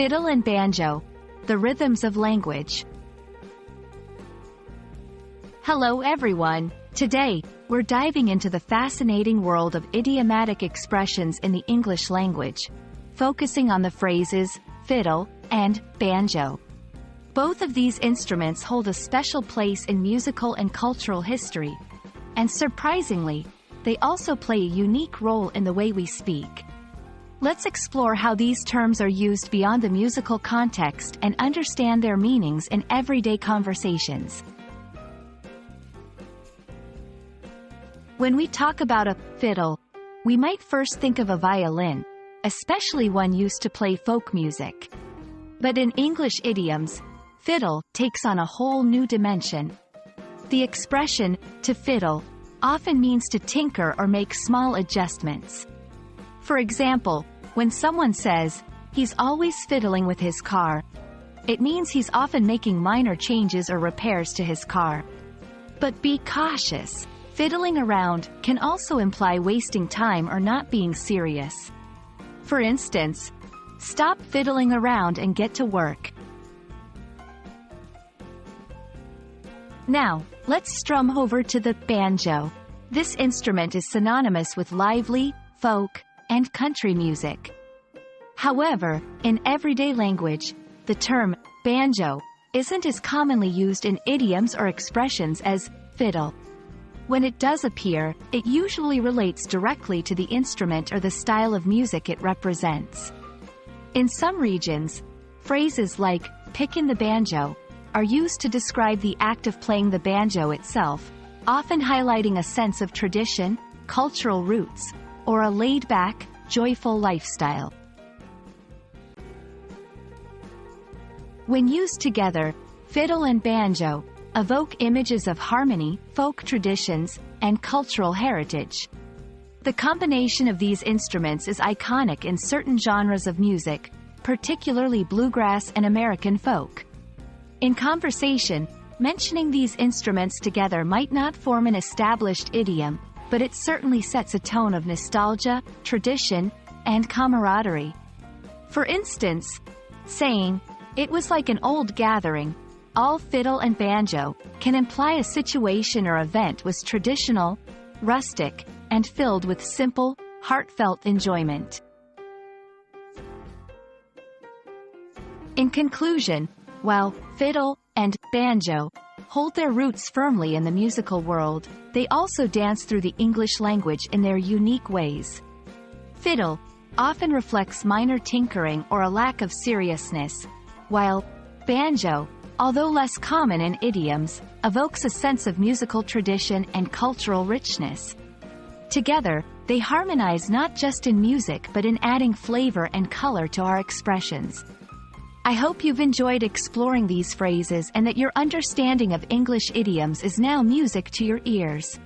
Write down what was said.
Fiddle and Banjo, the rhythms of language. Hello everyone. Today, we're diving into the fascinating world of idiomatic expressions in the English language, focusing on the phrases fiddle and banjo. Both of these instruments hold a special place in musical and cultural history, and surprisingly, they also play a unique role in the way we speak. Let's explore how these terms are used beyond the musical context and understand their meanings in everyday conversations. When we talk about a fiddle, we might first think of a violin, especially one used to play folk music. But in English idioms, fiddle takes on a whole new dimension. The expression, to fiddle, often means to tinker or make small adjustments. For example, when someone says, "He's always fiddling with his car," it means he's often making minor changes or repairs to his car. But be cautious. Fiddling around can also imply wasting time or not being serious. For instance, stop fiddling around and get to work. Now, let's strum over to the banjo. This instrument is synonymous with lively, folk, and country music. However, in everyday language, the term banjo isn't as commonly used in idioms or expressions as fiddle. When it does appear, it usually relates directly to the instrument or the style of music it represents. In some regions, phrases like "pickin' the banjo" are used to describe the act of playing the banjo itself, often highlighting a sense of tradition, cultural roots, or a laid-back, joyful lifestyle. When used together, fiddle and banjo evoke images of harmony, folk traditions, and cultural heritage. The combination of these instruments is iconic in certain genres of music, particularly bluegrass and American folk. In conversation, mentioning these instruments together might not form an established idiom, but it certainly sets a tone of nostalgia, tradition, and camaraderie. For instance, saying, "It was like an old gathering, all fiddle and banjo," can imply a situation or event was traditional, rustic, and filled with simple, heartfelt enjoyment. In conclusion, while fiddle and banjo hold their roots firmly in the musical world, they also dance through the English language in their unique ways. Fiddle often reflects minor tinkering or a lack of seriousness, while banjo, although less common in idioms, evokes a sense of musical tradition and cultural richness. Together, they harmonize not just in music but in adding flavor and color to our expressions. I hope you've enjoyed exploring these phrases and that your understanding of English idioms is now music to your ears.